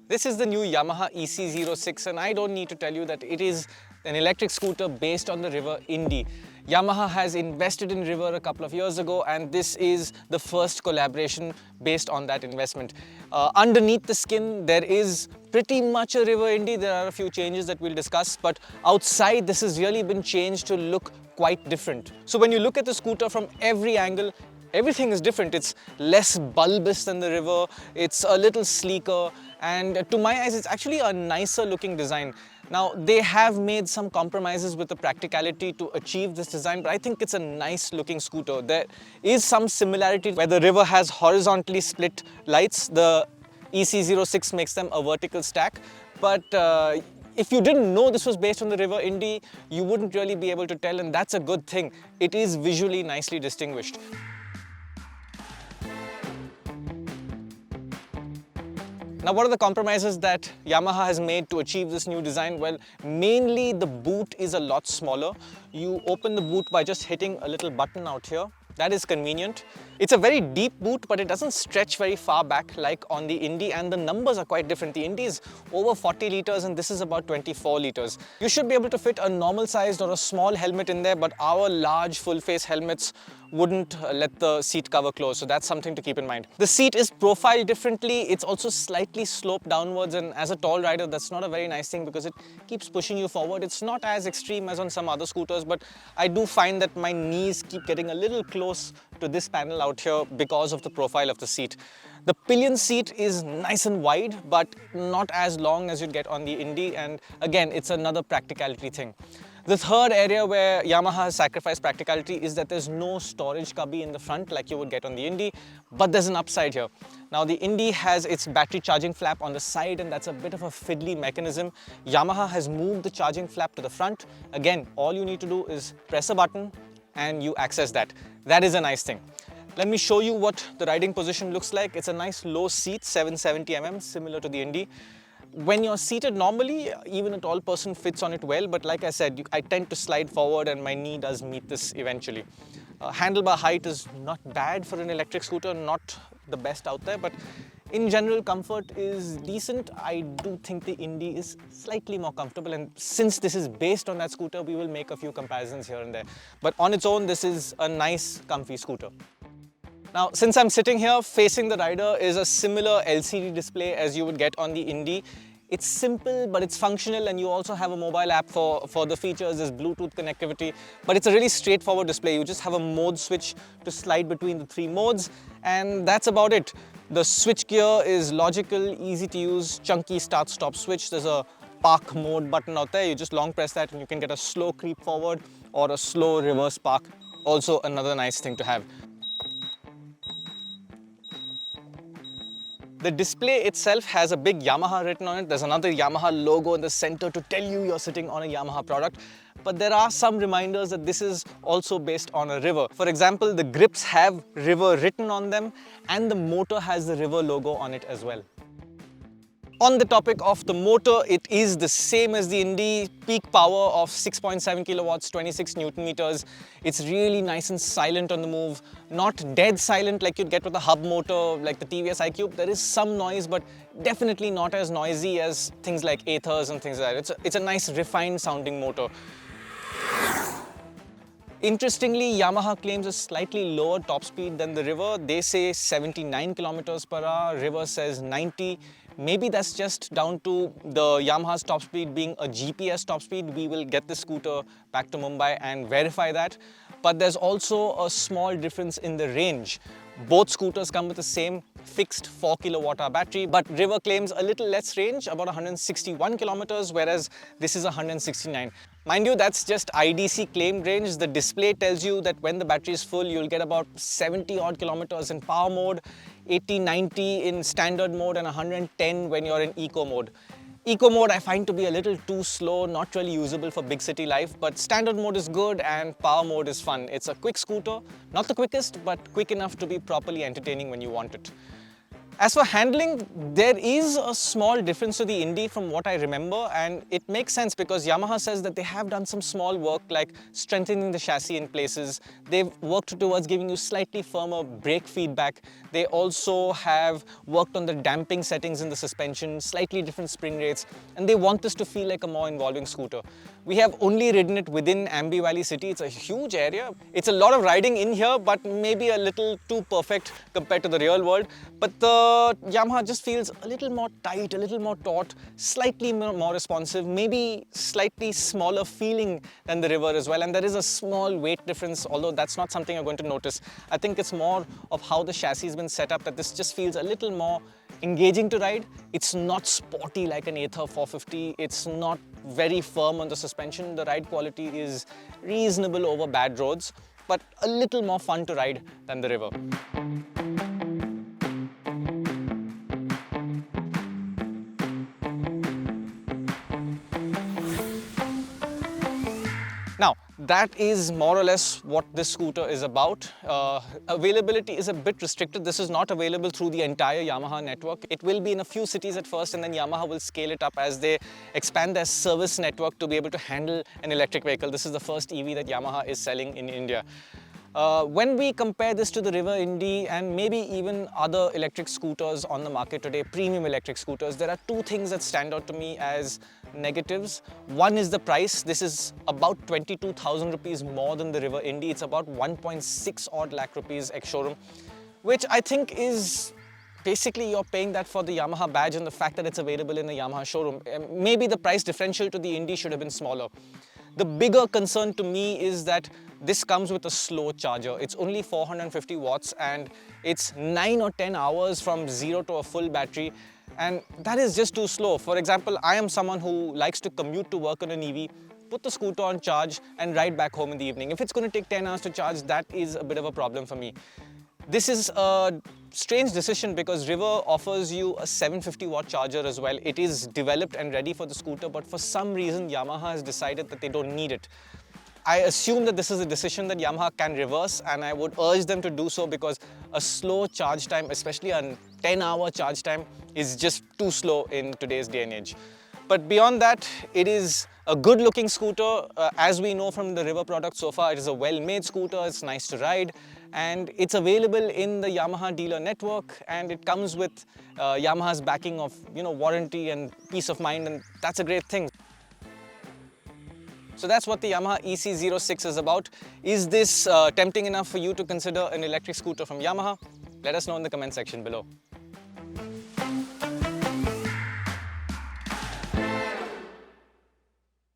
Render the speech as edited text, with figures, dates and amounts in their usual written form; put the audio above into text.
This is the new Yamaha EC-06 and I don't need to tell you that it is an electric scooter based on the River Indy. Yamaha has invested in River a couple of years ago and this is the first collaboration based on that investment. Underneath the skin there is pretty much a River Indy. There are a few changes that we'll discuss, but outside this has really been changed to look quite different. So when you look at the scooter from every angle, everything is different. It's less bulbous than the River, it's a little sleeker, and to my eyes it's actually a nicer looking design. Now they have made some compromises with the practicality to achieve this design, but I think it's a nice looking scooter. There is some similarity where the River has horizontally split lights. The EC-06 makes them a vertical stack, but if you didn't know this was based on the River Indy, you wouldn't really be able to tell, and that's a good thing. It is visually nicely distinguished. Now, what are the compromises that Yamaha has made to achieve this new design? Well, mainly the boot is a lot smaller. You open the boot by just hitting a little button out here. That is convenient. It's a very deep boot, but it doesn't stretch very far back like on the Indy, and the numbers are quite different. The Indy is over 40 litres and this is about 24 litres. You should be able to fit a normal sized or a small helmet in there, but our large full face helmets wouldn't let the seat cover close, so that's something to keep in mind. The seat is profiled differently. It's also slightly sloped downwards, and as a tall rider that's not a very nice thing because it keeps pushing you forward. It's not as extreme as on some other scooters, but I do find that my knees keep getting a little close to this panel out here because of the profile of the seat. The pillion seat is nice and wide, but not as long as you'd get on the Indy, and again, it's another practicality thing. The third area where Yamaha has sacrificed practicality is that there's no storage cubby in the front like you would get on the Indy, but there's an upside here. Now the Indy has its battery charging flap on the side, and that's a bit of a fiddly mechanism. Yamaha has moved the charging flap to the front. Again, all you need to do is press a button and you access that. That is a nice thing. Let me show you what the riding position looks like. It's a nice low seat, 770 mm, similar to the Indy. When you're seated normally, even a tall person fits on it well, but like I said, I tend to slide forward and my knee does meet this eventually. Handlebar height is not bad for an electric scooter, not the best out there, but in general, comfort is decent. I do think the Indy is slightly more comfortable, and since this is based on that scooter, we will make a few comparisons here and there. But on its own, this is a nice, comfy scooter. Now, since I'm sitting here, facing the rider is a similar LCD display as you would get on the Indy. It's simple, but it's functional, and you also have a mobile app for the features. There's Bluetooth connectivity, but it's a really straightforward display. You just have a mode switch to slide between the three modes, and that's about it. The switch gear is logical, easy to use, chunky start-stop switch. There's a park mode button out there. You just long press that and you can get a slow creep forward or a slow reverse park. Also another nice thing to have. The display itself has a big Yamaha written on it. There's another Yamaha logo in the center to tell you you're sitting on a Yamaha product. But there are some reminders that this is also based on a River. For example, the grips have River written on them and the motor has the River logo on it as well. On the topic of the motor, it is the same as the Indy, peak power of 6.7 kilowatts, 26 Newton meters. It's really nice and silent on the move, not dead silent like you'd get with a hub motor like the TVS iQube. There is some noise, but definitely not as noisy as things like Aethers and things like that. It's a nice refined sounding motor. Interestingly, Yamaha claims a slightly lower top speed than the River. They say 79 kilometers per hour, River says 90. Maybe that's just down to the Yamaha's top speed being a GPS top speed. We will get the scooter back to Mumbai and verify that. But there's also a small difference in the range. Both scooters come with the same fixed 4 kilowatt hour battery, but River claims a little less range, about 161 kilometers, whereas this is 169. Mind you, that's just IDC claimed range. The display tells you that when the battery is full, you'll get about 70 odd kilometers in power mode, 80, 90 in standard mode, and 110 when you're in eco mode. Eco mode I find to be a little too slow, not really usable for big city life, but standard mode is good and power mode is fun. It's a quick scooter, not the quickest, but quick enough to be properly entertaining when you want it. As for handling, there is a small difference to the Indy from what I remember, and it makes sense because Yamaha says that they have done some small work like strengthening the chassis in places. They've worked towards giving you slightly firmer brake feedback. They also have worked on the damping settings in the suspension, slightly different spring rates, and they want this to feel like a more involving scooter. We have only ridden it within Ambi Valley City. It's a huge area. It's a lot of riding in here, but maybe a little too perfect compared to the real world. But the Yamaha just feels a little more tight, a little more taut, slightly more responsive, maybe slightly smaller feeling than the River as well. And there is a small weight difference, although that's not something you're going to notice. I think it's more of how the chassis has been set up that this just feels a little more engaging to ride. It's not sporty like an Ather 450. It's not very firm on the suspension. The ride quality is reasonable over bad roads, but a little more fun to ride than the River. Now, that is more or less what this scooter is about. Availability is a bit restricted. This is not available through the entire Yamaha network. It will be in a few cities at first, and then Yamaha will scale it up as they expand their service network to be able to handle an electric vehicle. This is the first EV that Yamaha is selling in India. When we compare this to the River Indy and maybe even other electric scooters on the market today, premium electric scooters, there are two things that stand out to me as negatives. One is the price. This is about 22,000 rupees more than the River Indy. It's about 1.6 odd lakh rupees ex-showroom, which I think is basically you're paying that for the Yamaha badge and the fact that it's available in the Yamaha showroom. Maybe the price differential to the Indy should have been smaller. The bigger concern to me is that this comes with a slow charger. It's only 450 watts and it's 9 or 10 hours from zero to a full battery, and that is just too slow. For example, I am someone who likes to commute to work on an EV, put the scooter on charge and ride back home in the evening. If it's going to take 10 hours to charge, that is a bit of a problem for me. This is a strange decision because River offers you a 750 watt charger as well. It is developed and ready for the scooter, but for some reason Yamaha has decided that they don't need it. I assume that this is a decision that Yamaha can reverse, and I would urge them to do so because a slow charge time, especially a 10-hour charge time, is just too slow in today's day and age. But beyond that, it is a good looking scooter. As we know from the River product so far, it is a well-made scooter, it's nice to ride, and it's available in the Yamaha dealer network, and it comes with Yamaha's backing of warranty and peace of mind, and that's a great thing. So that's what the Yamaha EC-06 is about. Is this tempting enough for you to consider an electric scooter from Yamaha? Let us know in the comment section below.